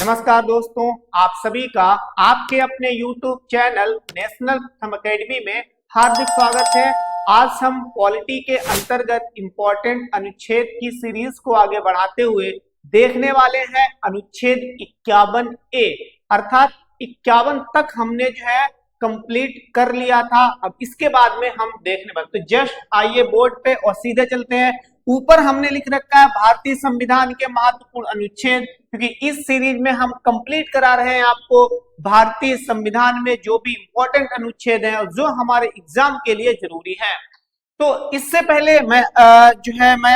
नमस्कार दोस्तों, आप सभी का आपके अपने YouTube चैनल नेशनल प्रथम अकेडमी में हार्दिक स्वागत है। आज हम पॉलिटी के अंतर्गत इंपॉर्टेंट अनुच्छेद की सीरीज को आगे बढ़ाते हुए देखने वाले हैं अनुच्छेद 51A, अर्थात 51 तक हमने जो है कंप्लीट कर लिया था। अब इसके बाद में हम देखने वाले, तो जस्ट आइए बोर्ड पे और सीधे चलते हैं। ऊपर हमने लिख रखा है भारतीय संविधान के महत्वपूर्ण अनुच्छेद, क्योंकि इस सीरीज में हम कंप्लीट करा रहे हैं आपको भारतीय संविधान में जो भी इंपॉर्टेंट अनुच्छेद हैं और जो हमारे एग्जाम के लिए जरूरी है। तो इससे पहले मैं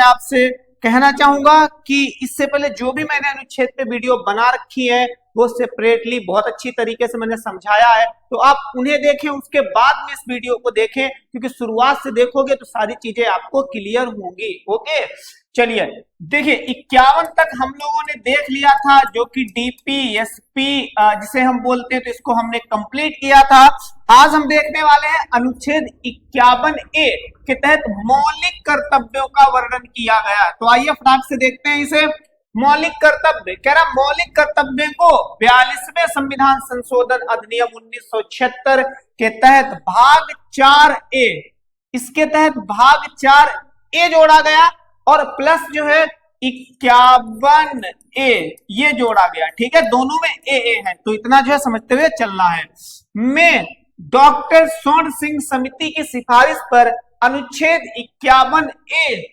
आपसे कहना चाहूंगा कि इससे पहले जो भी मैंने अनुच्छेद पे वीडियो बना रखी है वो सेपरेटली बहुत अच्छी तरीके से मैंने समझाया है, तो आप उन्हें देखें, उसके बाद में इस वीडियो को देखें, क्योंकि शुरुआत से देखोगे तो सारी चीजें आपको क्लियर होंगी। ओके, चलिए देखिए 51 तक हम लोगों ने देख लिया था, जो कि डीपीएसपी जिसे हम बोलते हैं, तो इसको हमने कंप्लीट किया था। आज हम देखने वाले हैं अनुच्छेद 51A के तहत मौलिक कर्तव्यों का वर्णन किया गया। तो आइए फटाक से देखते हैं इसे। मौलिक कर्तव्य कह रहा, मौलिक कर्तव्य को 42वें संविधान संशोधन अधिनियम 1976 के तहत भाग 4A, इसके तहत भाग 4A जोड़ा गया और प्लस जो है 51A ये जोड़ा गया। ठीक है, दोनों में ए है, तो इतना जो है समझते हुए चलना है। में डॉक्टर स्वर्ण सिंह समिति की सिफारिश पर अनुच्छेद 51A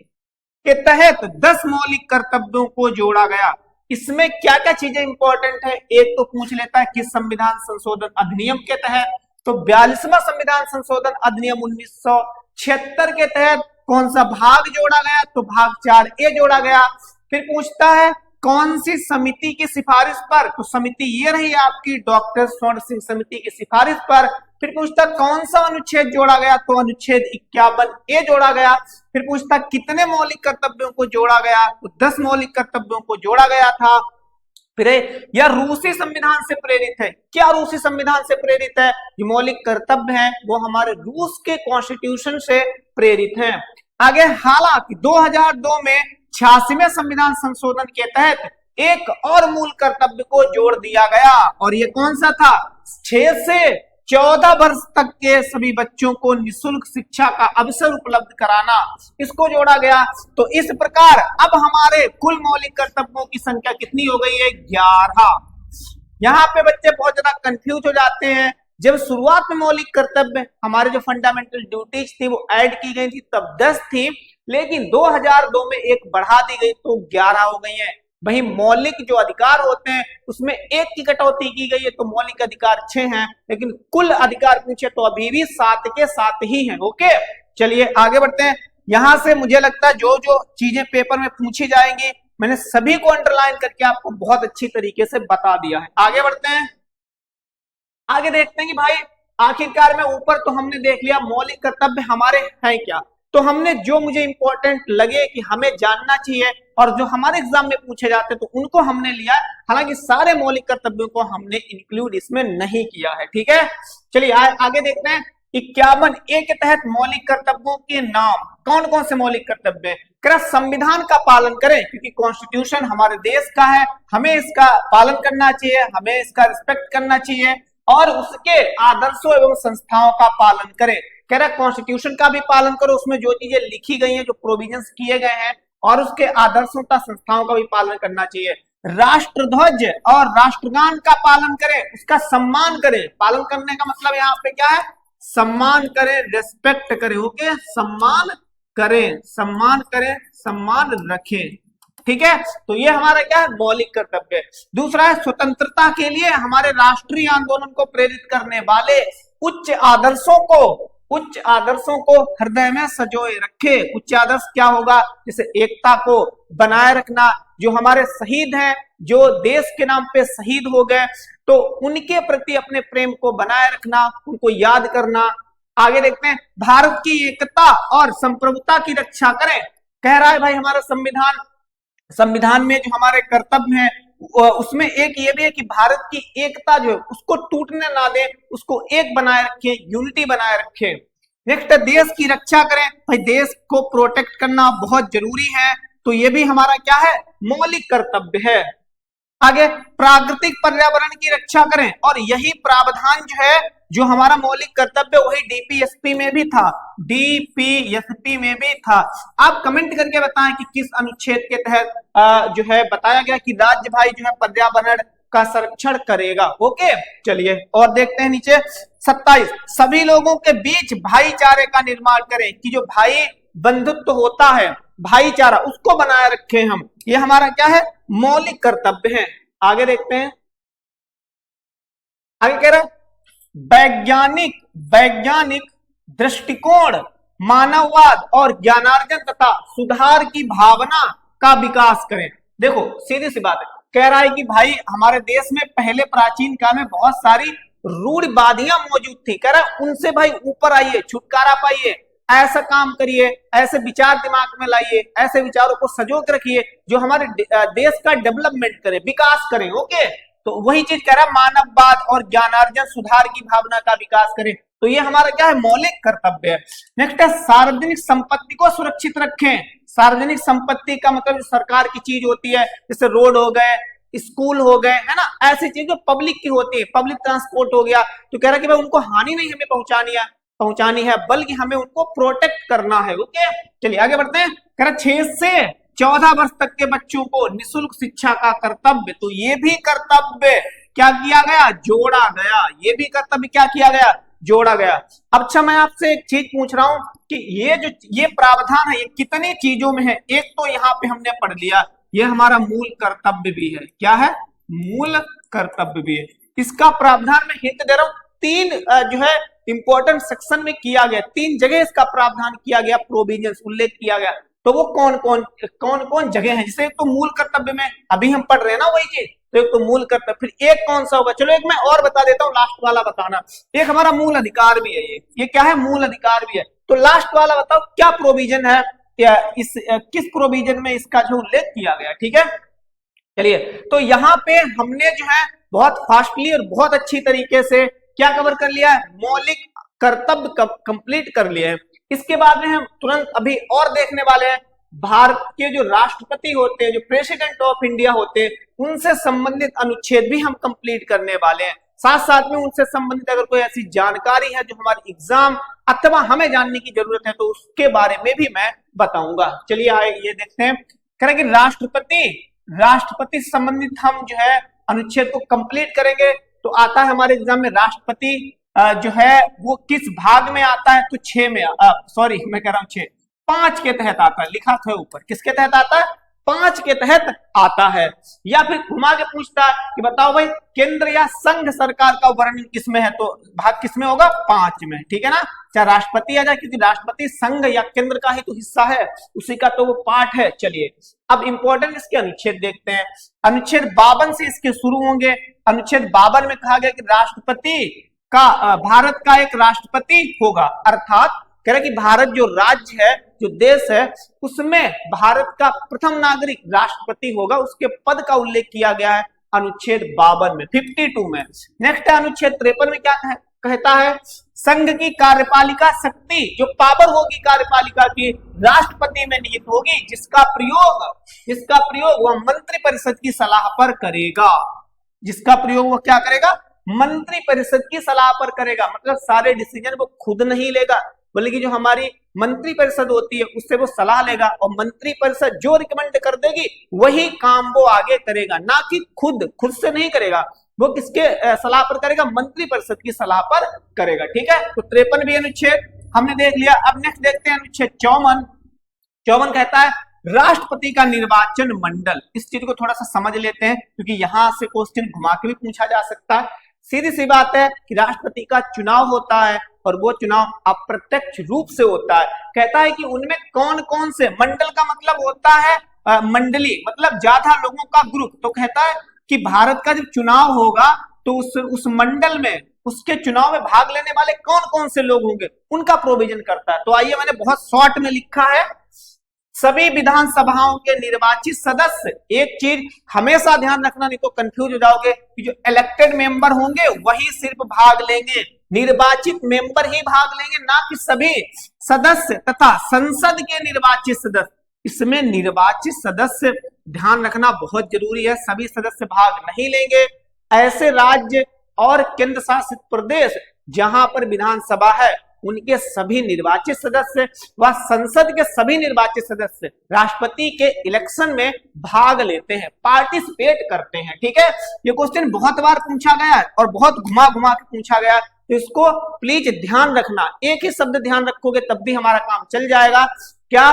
के तहत 10 मौलिक कर्तव्यों को जोड़ा गया। इसमें क्या क्या चीजें इंपॉर्टेंट है, एक तो पूछ लेता है किस संविधान संशोधन अधिनियम के तहत, तो 42वां संविधान संशोधन अधिनियम 1976 के तहत कौन सा भाग जोड़ा गया, तो भाग 4A जोड़ा गया। फिर पूछता है कौन सी समिति की सिफारिश पर, तो समिति ये रही आपकी डॉक्टर स्वर्ण सिंह समिति की सिफारिश पर। फिर पूछता कौन सा अनुच्छेद जोड़ा गया, तो अनुच्छेद 51A जोड़ा गया। फिर पूछता कितने मौलिक कर्तव्यों को जोड़ा गया, तो 10 मौलिक कर्तव्यों को जोड़ा गया था। फिर यह रूसी संविधान से प्रेरित है। क्या रूसी संविधान से प्रेरित है? ये मौलिक कर्तव्य हैं वो हमारे रूस के कॉन्स्टिट्यूशन से प्रेरित हैं। आगे हालांकि 2002 में 86वें संविधान संशोधन के तहत एक और मूल कर्तव्य को जोड़ दिया गया, और ये कौन सा था? 6 से 14 वर्ष तक के सभी बच्चों को निःशुल्क शिक्षा का अवसर उपलब्ध कराना, इसको जोड़ा गया। तो इस प्रकार अब हमारे कुल मौलिक कर्तव्यों की संख्या कितनी हो गई है? 11। यहाँ पे बच्चे बहुत ज्यादा कंफ्यूज हो जाते हैं। जब शुरुआत में मौलिक कर्तव्य हमारे जो फंडामेंटल ड्यूटीज थी वो ऐड की गई थी तब 10 थी, लेकिन 2002 में एक बढ़ा दी गई तो 11 हो गई है। वही मौलिक जो अधिकार होते हैं उसमें एक की कटौती की गई है, तो मौलिक अधिकार 6 हैं, लेकिन कुल अधिकार पूछे तो अभी भी 7 के 7 ही हैं। ओके, चलिए आगे बढ़ते हैं। यहां से मुझे लगता है जो जो चीजें पेपर में पूछी जाएंगी मैंने सभी को अंडरलाइन करके आपको बहुत अच्छी तरीके से बता दिया है। आगे बढ़ते हैं, आगे देखते हैं कि भाई आखिरकार में ऊपर तो हमने देख लिया मौलिक कर्तव्य हमारे हैं क्या, तो हमने जो मुझे इंपॉर्टेंट लगे कि हमें जानना चाहिए और जो हमारे एग्जाम में पूछे जाते तो उनको हमने लिया। हालांकि सारे मौलिक कर्तव्यों को हमने इंक्लूड इसमें नहीं किया है। ठीक है, चलिए आगे देखते हैं। 51A के तहत मौलिक कर्तव्यों के नाम, कौन कौन से मौलिक कर्तव्य? संविधान का पालन करें, क्योंकि कॉन्स्टिट्यूशन हमारे देश का है, हमें इसका पालन करना चाहिए, हमें इसका रिस्पेक्ट करना चाहिए, और उसके आदर्शों एवं संस्थाओं का पालन करें। कह रहा कॉन्स्टिट्यूशन का भी पालन करो, उसमें जो चीजें लिखी गई हैं, जो प्रोविजंस किए गए हैं, और उसके आदर्शों का संस्थाओं का भी पालन करना चाहिए। राष्ट्रध्वज और राष्ट्रगान का पालन करें, उसका सम्मान करें। पालन करने का मतलब यहाँ पे क्या है? सम्मान करें, रेस्पेक्ट करें। ओके, सम्मान करें, सम्मान करें, सम्मान रखें। ठीक है, तो ये हमारा क्या है? मौलिक कर्तव्य। दूसरा है स्वतंत्रता के लिए हमारे राष्ट्रीय आंदोलन को प्रेरित करने वाले उच्च आदर्शों को हृदय में सजोए रखे। उच्च आदर्श क्या होगा? जैसे एकता को बनाए रखना, जो हमारे शहीद हैं, जो देश के नाम पे शहीद हो गए, तो उनके प्रति अपने प्रेम को बनाए रखना, उनको याद करना। आगे देखते हैं, भारत की एकता और संप्रभुता की रक्षा करें। कह रहा है भाई हमारा संविधान में जो हमारे कर्तव्य हैं उसमें एक ये भी है कि भारत की एकता जो है उसको टूटने ना दे, उसको एक बनाए रखे, यूनिटी बनाए रखे। नेक्स्ट, देश की रक्षा करें। भाई देश को प्रोटेक्ट करना बहुत जरूरी है, तो ये भी हमारा क्या है? मौलिक कर्तव्य है। आगे प्राकृतिक पर्यावरण की रक्षा करें, और यही प्रावधान जो है, जो हमारा मौलिक कर्तव्य, वही डीपीएसपी में भी था, डीपीएसपी में भी था। आप कमेंट करके बताएं कि किस अनुच्छेद के तहत जो है बताया गया कि राज्य भाई जो है पर्यावरण का संरक्षण करेगा। ओके, चलिए और देखते हैं नीचे 27, सभी लोगों के बीच भाईचारे का निर्माण करें, कि जो भाई बंधुत्व होता है, भाईचारा, उसको बनाए रखें हम, ये हमारा क्या है, मौलिक कर्तव्य है। आगे देखते हैं, आगे कह रहा है वैज्ञानिक दृष्टिकोण, मानववाद और ज्ञानार्जन तथा सुधार की भावना का विकास करें। देखो सीधी सी बात है, कह रहा है कि भाई हमारे देश में पहले प्राचीन काल में बहुत सारी रूढ़िवादियां मौजूद थी, कह रहा है उनसे भाई ऊपर आइए, छुटकारा पाइए, ऐसा काम करिए, ऐसे विचार दिमाग में लाइए, ऐसे विचारों को सजो के रखिए जो हमारे देश का डेवलपमेंट करे, विकास करें। ओके, तो वही चीज कह रहा है, मानववाद और ज्ञानार्जन सुधार की भावना का विकास करें, तो ये हमारा क्या है, मौलिक कर्तव्य है। नेक्स्ट है सार्वजनिक संपत्ति को सुरक्षित रखें। सार्वजनिक संपत्ति का मतलब सरकार की चीज होती है, जैसे रोड हो गए, स्कूल हो गए, है ना, ऐसी चीज जो पब्लिक की होती है, पब्लिक ट्रांसपोर्ट हो गया, तो कह रहा है कि भाई उनको हानि नहीं हमें पहुंचानी है, बल्कि हमें उनको प्रोटेक्ट करना है। ओके, चलिए आगे बढ़ते हैं। कह रहा 6 से 14 वर्ष तक के बच्चों को निःशुल्क शिक्षा का कर्तव्य, तो ये भी कर्तव्य क्या किया गया, जोड़ा गया, ये भी कर्तव्य क्या किया गया, जोड़ा गया। अब अच्छा मैं आपसे एक चीज पूछ रहा हूं कि ये प्रावधान है, ये कितनी चीजों में है। एक तो यहाँ पे हमने पढ़ लिया, ये हमारा मूल कर्तव्य भी है, क्या है, मूल कर्तव्य भी है। इसका प्रावधान में हिंट दे रहा हूं, 3 जो है इंपॉर्टेंट सेक्शन में किया गया, 3 जगह इसका प्रावधान किया गया, प्रोविजन उल्लेख किया गया, तो वो कौन कौन जगह है। जैसे एक तो मूल कर्तव्य में अभी हम पढ़ रहे हैं ना वही चीज, तो एक तो मूल कर्तव्य, फिर एक कौन सा होगा, चलो एक मैं और बता देता हूँ, लास्ट वाला बताना। एक हमारा मूल अधिकार भी है, ये क्या है, मूल अधिकार भी है। तो लास्ट वाला बताओ क्या प्रोविजन है, किस प्रोविजन में इसका जो उल्लेख किया गया। ठीक है, चलिए तो यहाँ पे हमने जो है बहुत फास्टली और बहुत अच्छी तरीके से क्या कवर कर लिया है, मौलिक कर्तव्य कंप्लीट कर लिए हैं। इसके बाद में हम तुरंत अभी और देखने वाले हैं भारत के जो राष्ट्रपति होते हैं, जो प्रेसिडेंट ऑफ इंडिया होते हैं, उनसे संबंधित अनुच्छेद भी हम कंप्लीट करने वाले हैं। साथ साथ में उनसे संबंधित अगर कोई ऐसी जानकारी है जो हमारी एग्जाम अथवा हमें जानने की जरूरत है, तो उसके बारे में भी मैं बताऊंगा। चलिए आए ये देखते हैं, कह रहे कि राष्ट्रपति से संबंधित हम जो है अनुच्छेद को कंप्लीट करेंगे। तो आता है हमारे एग्जाम में राष्ट्रपति जो है वो किस भाग में आता है, तो 6 में, सॉरी मैं कह रहा हूं 6, 5 के तहत आता है, लिखा था ऊपर, किसके तहत आता है, 5 के तहत आता है। या फिर घुमा के पूछता है कि बताओ भाई केंद्र या संघ सरकार का वर्णन किसमें है, तो भाग किसमें होगा, 5 में। ठीक है ना, चाहे राष्ट्रपति आ जाए, क्योंकि राष्ट्रपति संघ या केंद्र का ही तो हिस्सा है, उसी का तो वो पार्ट है। चलिए अब इंपॉर्टेंट इसके अनुच्छेद देखते हैं। अनुच्छेद 52 से इसके शुरू होंगे। अनुच्छेद 52 में कहा गया कि राष्ट्रपति का भारत का एक राष्ट्रपति होगा, अर्थात कह रहे कि भारत जो राज्य है, जो देश है, उसमें भारत का प्रथम नागरिक राष्ट्रपति होगा, उसके पद का उल्लेख किया गया है अनुच्छेद 52 में, 52 में। नेक्स्ट है अनुच्छेद 53 में क्या कहता है, संघ की कार्यपालिका शक्ति, जो पावर होगी कार्यपालिका की, राष्ट्रपति में निहित होगी, जिसका प्रयोग वह मंत्रिपरिषद की सलाह पर करेगा। जिसका प्रयोग वो क्या करेगा, मंत्रिपरिषद की सलाह पर करेगा। मतलब सारे डिसीजन वो खुद नहीं लेगा, बल्कि जो हमारी मंत्रिपरिषद होती है उससे वो सलाह लेगा, और मंत्रिपरिषद जो रिकमेंड कर देगी वही काम वो आगे करेगा, ना कि खुद से नहीं करेगा। वो किसके सलाह पर करेगा, मंत्रिपरिषद की सलाह पर करेगा। ठीक है, तो 53 भी अनुच्छेद हमने देख लिया। अब नेक्स्ट देखते हैं अनुच्छेद 54 कहता है राष्ट्रपति का निर्वाचन मंडल। इस चीज को थोड़ा सा समझ लेते हैं, क्योंकि यहां से क्वेश्चन घुमा के भी पूछा जा सकता है। सीधी सी बात है कि राष्ट्रपति का चुनाव होता है, और वो चुनाव अप्रत्यक्ष रूप से होता है। कहता है कि उनमें कौन कौन से, मंडल का मतलब होता है मंडली, मतलब ज्यादा लोगों का ग्रुप। तो कहता है कि भारत का जब चुनाव होगा तो उस मंडल में, उसके चुनाव में भाग लेने वाले कौन कौन से लोग होंगे, उनका प्रोविजन करता है। तो आइए, मैंने बहुत शॉर्ट में लिखा है, सभी विधानसभाओं के निर्वाचित सदस्य, एक चीज हमेशा ध्यान रखना नहीं तो कंफ्यूज हो जाओगे, कि जो इलेक्टेड मेंबर होंगे वही सिर्फ भाग लेंगे, निर्वाचित मेंबर ही भाग लेंगे, ना कि सभी सदस्य तथा संसद के निर्वाचित सदस्य। इसमें निर्वाचित सदस्य, ध्यान रखना बहुत जरूरी है, सभी सदस्य भाग नहीं लेंगे। ऐसे राज्य और केंद्र शासित प्रदेश जहां पर विधानसभा है उनके सभी निर्वाचित सदस्य व संसद के सभी निर्वाचित सदस्य राष्ट्रपति के इलेक्शन में भाग लेते हैं, पार्टिसिपेट करते हैं। ठीक है, ये क्वेश्चन बहुत बार पूछा गया है और बहुत घुमा घुमा के पूछा गया है, तो इसको प्लीज ध्यान रखना। एक ही शब्द ध्यान रखोगे तब भी हमारा काम चल जाएगा। क्या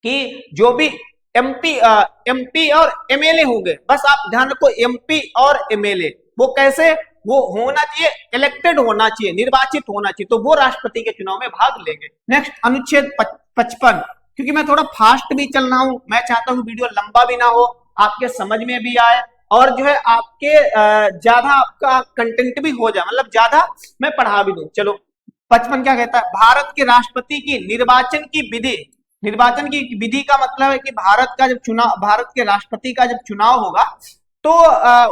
कि जो भी एमपी और एमएलए होंगे, बस आप ध्यान रखो एमपी और एमएलए, वो कैसे, वो होना चाहिए, इलेक्टेड होना चाहिए, निर्वाचित होना चाहिए, तो वो राष्ट्रपति के चुनाव में भाग लेंगे। नेक्स्ट अनुच्छेद 55, क्योंकि मैं थोड़ा फास्ट भी चल रहा हूं, मैं चाहता हूं वीडियो लंबा भी ना हो, आपके समझ में भी आए और जो है आपके ज्यादा आपका कंटेंट भी हो जाए, मतलब ज्यादा मैं पढ़ा भी दूं। चलो 55 क्या कहता है, भारत के राष्ट्रपति की निर्वाचन की विधि, निर्वाचन की विधि का मतलब है कि भारत का जब चुनाव, भारत के राष्ट्रपति का जब चुनाव होगा तो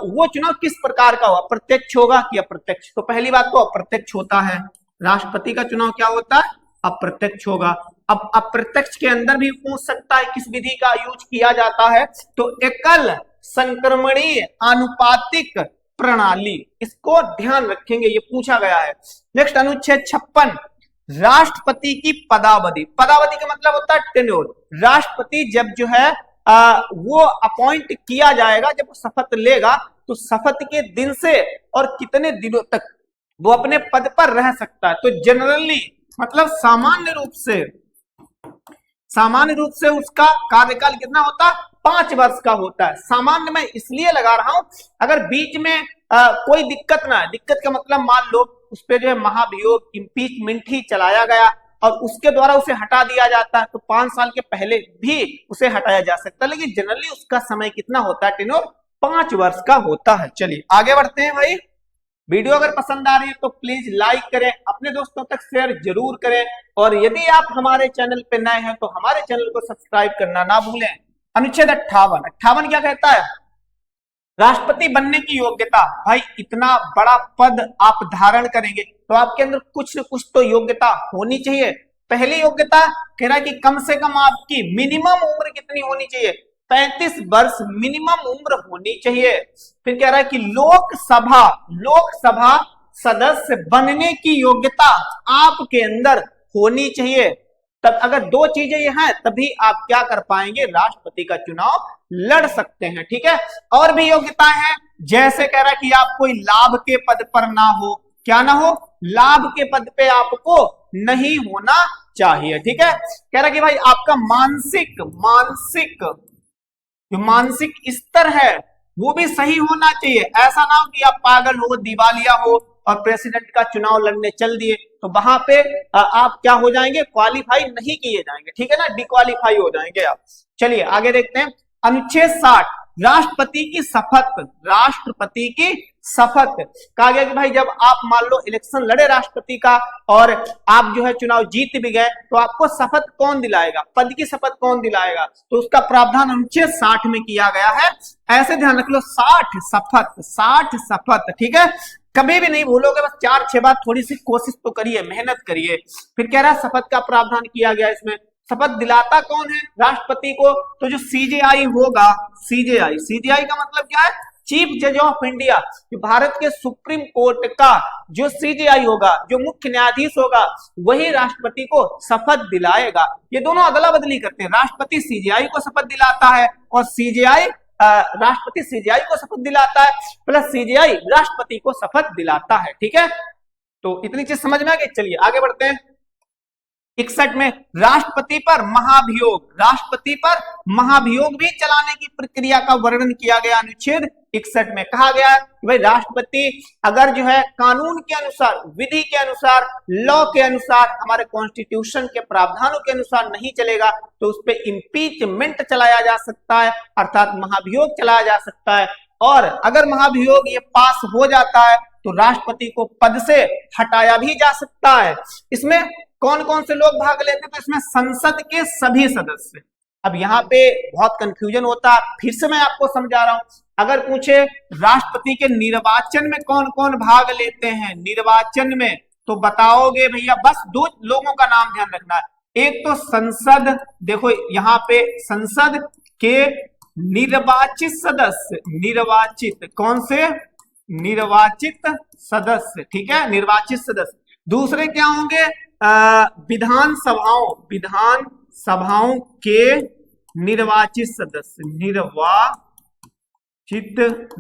वो चुनाव किस प्रकार का होगा, प्रत्यक्ष होगा कि अप्रत्यक्ष। तो पहली बात तो अप्रत्यक्ष होता है, राष्ट्रपति का चुनाव क्या होता है, अप्रत्यक्ष होगा। अब अप्रत्यक्ष के अंदर भी पूछ सकता है किस विधि का यूज किया जाता है, तो एकल संक्रमणीय आनुपातिक प्रणाली, इसको ध्यान रखेंगे, ये पूछा गया है। नेक्स्ट अनुच्छेद 56, राष्ट्रपति की पदावधि, पदावधि का मतलब होता है टेन्योर। राष्ट्रपति जब जो है वो अपॉइंट किया जाएगा, जब वो शपथ लेगा तो शपथ के दिन से और कितने दिनों तक वो अपने पद पर रह सकता है। तो जनरली मतलब सामान्य रूप से उसका कार्यकाल कितना होता है, 5 वर्ष का होता है। सामान्य मैं इसलिए लगा रहा हूं, अगर बीच में कोई दिक्कत ना है, दिक्कत का मतलब मान लो उस पर जो है महाभियोग, इम्पीचमेंट ही चलाया गया और उसके द्वारा उसे हटा दिया जाता है, तो 5 साल के पहले भी उसे हटाया जा सकता है, लेकिन जनरली उसका समय कितना होता है, टेन्योर 5 वर्ष का होता है। चलिए आगे बढ़ते हैं भाई। वीडियो अगर पसंद आ रही है तो प्लीज लाइक करें, अपने दोस्तों तक शेयर जरूर करें, और यदि आप हमारे चैनल पे नए हैं तो हमारे चैनल को सब्सक्राइब करना ना भूलें। अनुच्छेद 58 क्या कहता है, राष्ट्रपति बनने की योग्यता। भाई इतना बड़ा पद आप धारण करेंगे तो आपके अंदर कुछ न कुछ तो योग्यता होनी चाहिए। पहली योग्यता कह रहा है कि कम से कम आपकी मिनिमम उम्र कितनी होनी चाहिए, 35 वर्ष मिनिमम उम्र होनी चाहिए। फिर कह रहा है कि लोकसभा सदस्य बनने की योग्यता आपके अंदर होनी चाहिए। तब अगर 2 चीजें ये हैं तभी आप क्या कर पाएंगे, राष्ट्रपति का चुनाव लड़ सकते हैं। ठीक है, और भी योग्यताएं हैं, जैसे कह रहा है कि आप कोई लाभ के पद पर ना हो, क्या ना हो, लाभ के पद पे आपको नहीं होना चाहिए। ठीक है, कह रहा है कि भाई आपका मानसिक स्तर है वो भी सही होना चाहिए। ऐसा ना हो कि आप पागल हो, दिवालिया हो और प्रेसिडेंट का चुनाव लड़ने चल दिए, तो वहां पे आप क्या हो जाएंगे, क्वालिफाई नहीं किए जाएंगे। ठीक है ना, डिक्वालिफाई हो जाएंगे आप। चलिए आगे देखते हैं। अनुच्छेद 60, राष्ट्रपति की शपथ कहा गया कि भाई जब आप मान लो इलेक्शन लड़े राष्ट्रपति का और आप जो है चुनाव जीत भी गए, तो आपको शपथ कौन दिलाएगा, पद की शपथ कौन दिलाएगा, तो उसका प्रावधान अनुच्छेद 60 में किया गया है। ऐसे ध्यान रख लो, 60 शपथ। ठीक है, कभी भी नहीं भूलोगे, बस 4-6 बार थोड़ी सी कोशिश तो करिए, मेहनत करिए। फिर कह रहा है शपथ का प्रावधान किया गया इसमें, शपथ दिलाता कौन है राष्ट्रपति को, तो जो सीजेआई होगा, सीजेआई का मतलब क्या है, चीफ जज ऑफ इंडिया, जो भारत के सुप्रीम कोर्ट का जो सीजेआई होगा, जो मुख्य न्यायाधीश होगा, वही राष्ट्रपति को शपथ दिलाएगा। ये दोनों अदला बदली करते हैं, राष्ट्रपति सीजेआई को शपथ दिलाता है और राष्ट्रपति सीजेआई को शपथ दिलाता है, प्लस सीजेआई राष्ट्रपति को शपथ दिलाता है। ठीक है, तो इतनी चीज समझ में आ गई। चलिए आगे बढ़ते हैं। 61 में राष्ट्रपति पर महाभियोग भी चलाने की प्रक्रिया का वर्णन किया गया। अनुच्छेद 61 में कहा गया कि भाई राष्ट्रपति अगर जो है कानून के अनुसार, विधि के अनुसार, लॉ के अनुसार, हमारे कॉन्स्टिट्यूशन के प्रावधानों के अनुसार नहीं चलेगा तो उस पर इम्पीचमेंट चलाया जा सकता है, अर्थात महाभियोग चलाया जा सकता है। और अगर महाभियोग ये पास हो जाता है तो राष्ट्रपति को पद से हटाया भी जा सकता है। इसमें कौन कौन से लोग भाग लेते हैं, तो इसमें संसद के सभी सदस्य। अब यहाँ पे बहुत कंफ्यूजन होता है, फिर से मैं आपको समझा रहा हूं। अगर पूछे राष्ट्रपति के निर्वाचन में कौन कौन भाग लेते हैं, निर्वाचन में, तो बताओगे भैया, बस 2 लोगों का नाम ध्यान रखना है, एक तो संसद, देखो यहाँ पे संसद के निर्वाचित सदस्य, निर्वाचित कौन से, निर्वाचित सदस्य, ठीक है, निर्वाचित सदस्य। दूसरे क्या होंगे, विधान सभाओं, विधान सभाओं के निर्वाचित सदस्य,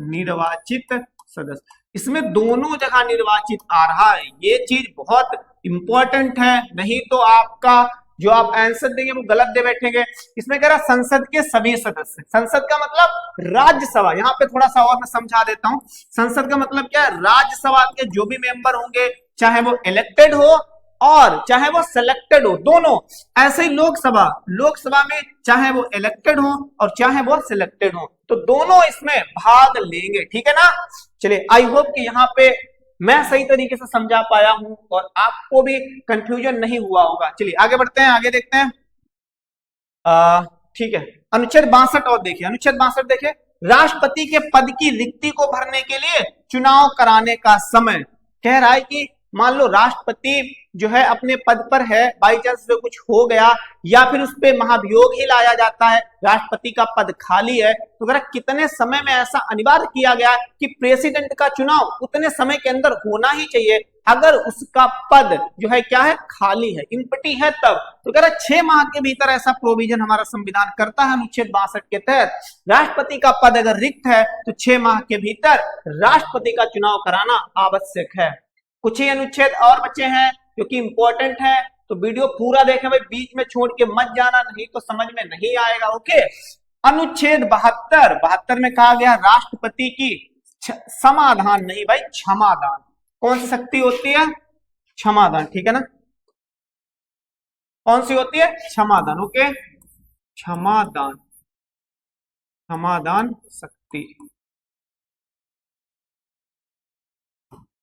निर्वाचित सदस्य। इसमें दोनों जगह निर्वाचित आ रहा है, ये चीज बहुत इंपॉर्टेंट है, नहीं तो आपका जो आप आंसर देंगे वो गलत दे बैठेंगे। इसमें कह रहा संसद के सभी सदस्य, संसद का मतलब राज्यसभा, यहाँ पे थोड़ा सा और मैं समझा देता हूं। संसद का मतलब क्या है, राज्यसभा के जो भी मेंबर होंगे, चाहे वो इलेक्टेड हो और चाहे वो सिलेक्टेड हो, दोनों। ऐसे ही लोकसभा, लोकसभा में चाहे वो इलेक्टेड हो और चाहे वो सिलेक्टेड हो, तो दोनों इसमें भाग लेंगे, ठीक है ना। चलिए, आई होप कि यहाँ पे मैं सही तरीके से समझा पाया हूं और आपको भी कंफ्यूजन नहीं हुआ होगा। चलिए आगे बढ़ते हैं, आगे देखते हैं। ठीक है, अनुच्छेद 62 और देखिए, अनुच्छेद 62 देखिए, राष्ट्रपति के पद की रिक्ति को भरने के लिए चुनाव कराने का समय। कह रहा है कि मान लो राष्ट्रपति जो है अपने पद पर है, बाई चांस से कुछ हो गया या फिर उस पर महाभियोग ही लाया जाता है, राष्ट्रपति का पद खाली है, तो अगर कितने समय में ऐसा अनिवार्य किया गया कि प्रेसिडेंट का चुनाव उतने समय के अंदर होना ही चाहिए, अगर उसका पद जो है क्या है, खाली है, इम्पटी है, तब तो कह रहा 6 माह के भीतर ऐसा प्रोविजन हमारा संविधान करता है अनुच्छेद 62 के तहत। राष्ट्रपति का पद अगर रिक्त है तो 6 माह के भीतर राष्ट्रपति का चुनाव कराना आवश्यक है। कुछ ही अनुच्छेद और बचे हैं जो कि इंपॉर्टेंट है, तो वीडियो पूरा देखें भाई, बीच में छोड़ के मत जाना, नहीं तो समझ में नहीं आएगा। ओके, अनुच्छेद 72, 72 में कहा गया राष्ट्रपति की समाधान नहीं भाई, क्षमादान। कौन सी शक्ति होती है, क्षमादान, ठीक है ना, कौन सी होती है, क्षमादान। ओके, क्षमादान, क्षमादान शक्ति,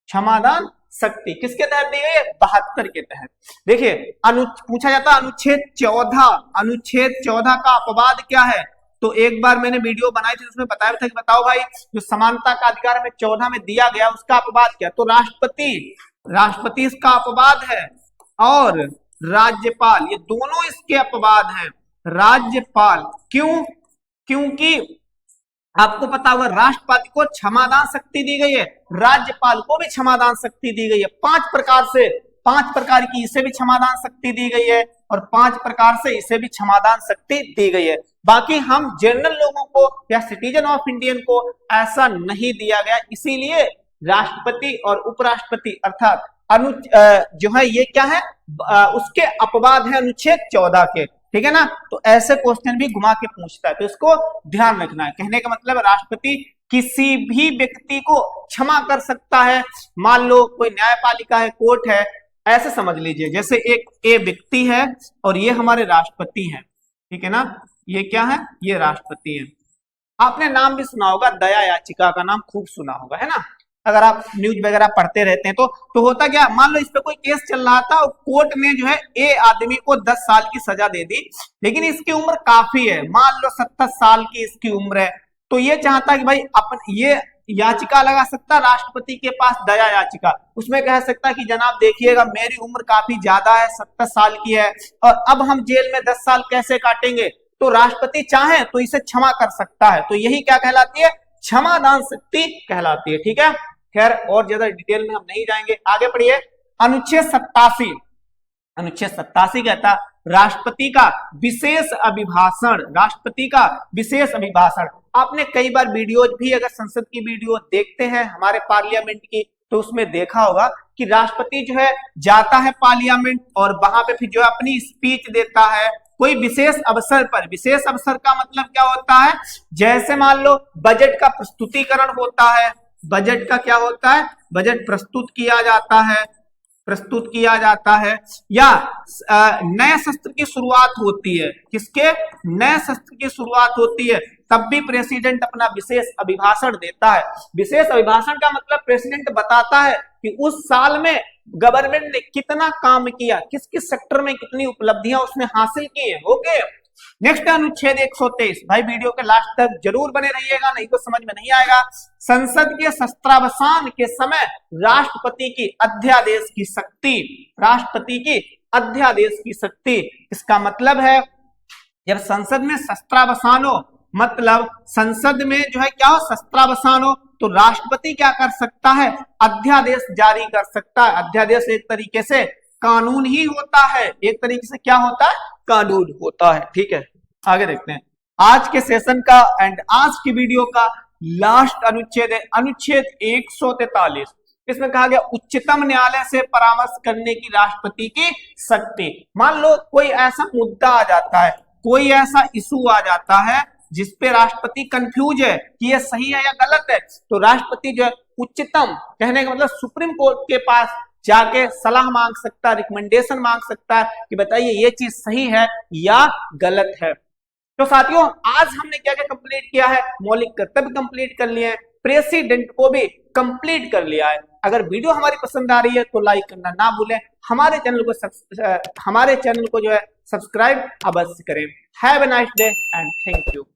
क्षमादान शक्ति किसके तहत दी गई है, 72 के तहत। देखिए पूछा जाता है अनुच्छेद 14, अनुच्छेद 14 का अपवाद क्या है, तो एक बार मैंने वीडियो बनाई थी उसमें बताया था कि बताओ भाई जो समानता का अधिकार में 14 में दिया गया उसका अपवाद क्या, तो राष्ट्रपति, राष्ट्रपति इसका अपवाद है और राज्यपाल, ये दोनों इसके अपवाद हैं। राज्यपाल क्यों, क्योंकि आपको पता होगा राष्ट्रपति को क्षमादान शक्ति दी गई है, राज्यपाल को भी क्षमादान शक्ति दी गई है, 5 प्रकार से, 5 प्रकार की इसे भी क्षमादान शक्ति दी गई है और 5 प्रकार से इसे भी क्षमादान शक्ति दी गई है। बाकी हम जनरल लोगों को या सिटीजन ऑफ इंडियन को ऐसा नहीं दिया गया, इसीलिए राष्ट्रपति और उपराष्ट्रपति अर्थात जो है ये क्या है, उसके अपवाद है अनुच्छेद 14 के, ठीक है ना। तो ऐसे क्वेश्चन भी घुमा के पूछता है, तो इसको ध्यान रखना है। कहने का मतलब राष्ट्रपति किसी भी व्यक्ति को क्षमा कर सकता है, मान लो कोई न्यायपालिका है, कोर्ट है, ऐसे समझ लीजिए जैसे एक ए व्यक्ति है और ये हमारे राष्ट्रपति हैं, ठीक है ना, ये क्या है, ये राष्ट्रपति है। आपने नाम भी सुना होगा, दया याचिका का नाम खूब सुना होगा, है ना, अगर आप न्यूज वगैरह पढ़ते रहते हैं तो होता क्या, मान लो इस पे कोई केस चल रहा था और कोर्ट ने जो है ए आदमी को 10 साल की सजा दे दी, लेकिन इसकी उम्र काफी है, मान लो 70 साल की इसकी उम्र है, तो ये चाहता कि भाई अपन ये याचिका लगा सकता राष्ट्रपति के पास, दया याचिका, उसमें कह सकता कि जनाब देखिएगा मेरी उम्र काफी ज्यादा है, 70 साल की है और अब हम जेल में 10 साल कैसे काटेंगे, तो राष्ट्रपति चाहे तो इसे क्षमा कर सकता है, तो यही क्या कहलाती है, क्षमादान शक्ति कहलाती है, ठीक है। खैर और ज्यादा डिटेल में हम नहीं जाएंगे, आगे पढ़िए। अनुच्छेद 87, अनुच्छेद 87 कहता राष्ट्रपति का विशेष अभिभाषण, राष्ट्रपति का विशेष अभिभाषण। आपने कई बार वीडियोज भी अगर संसद की वीडियो देखते हैं हमारे पार्लियामेंट की, तो उसमें देखा होगा कि राष्ट्रपति जो है जाता है पार्लियामेंट और वहां पे फिर जो है अपनी स्पीच देता है कोई विशेष अवसर पर। विशेष अवसर का मतलब क्या होता है, जैसे मान लो बजट का प्रस्तुतिकरण होता है, बजट का क्या होता है, बजट प्रस्तुत किया जाता है, प्रस्तुत किया जाता है, या नए सत्र की शुरुआत होती है, किसके, नए सत्र की शुरुआत होती है, तब भी प्रेसिडेंट अपना विशेष अभिभाषण देता है। विशेष अभिभाषण का मतलब प्रेसिडेंट बताता है कि उस साल में गवर्नमेंट ने कितना काम किया, किस किस सेक्टर में कितनी उपलब्धियां उसने हासिल की है। ओके, नेक्स्ट अनुच्छेद 123, भाई वीडियो के लास्ट तक जरूर बने रहिएगा, नहीं तो समझ में नहीं आएगा। संसद के शस्त्रावसान के समय राष्ट्रपति की अध्यादेश की शक्ति, राष्ट्रपति की अध्यादेश की शक्ति। इसका मतलब है जब संसद में शस्त्रावसान हो, मतलब संसद में जो है क्या हो, शस्त्रावसान हो, तो राष्ट्रपति क्या कर सकता है, अध्यादेश जारी कर सकता है। अध्यादेश एक तरीके से कानून ही होता है, एक तरीके से क्या होता है, कानून होता है। ठीक है, आगे देखते हैं आज के सेशन का एंड आज की वीडियो का लास्ट अनुच्छेद है अनुच्छेद 143। इसमें कहा गया उच्चतम न्यायालय से परामर्श करने की राष्ट्रपति की शक्ति। मान लो कोई ऐसा मुद्दा आ जाता है, कोई ऐसा इशू आ जाता है जिसपे राष्ट्रपति कंफ्यूज है कि ये सही है या गलत है, तो राष्ट्रपति जो है उच्चतम, कहने का मतलब सुप्रीम कोर्ट के पास जाके सलाह मांग सकता है, रिकमेंडेशन मांग सकता है कि बताइए ये चीज सही है या गलत है। तो साथियों आज हमने क्या क्या कंप्लीट किया है, मौलिक कर्तव्य कंप्लीट कर लिए हैं, प्रेसिडेंट को भी कंप्लीट कर लिया है। अगर वीडियो हमारी पसंद आ रही है तो लाइक करना ना भूलें, हमारे चैनल को जो है सब्सक्राइब अवश्य करें। Have a nice day and thank you.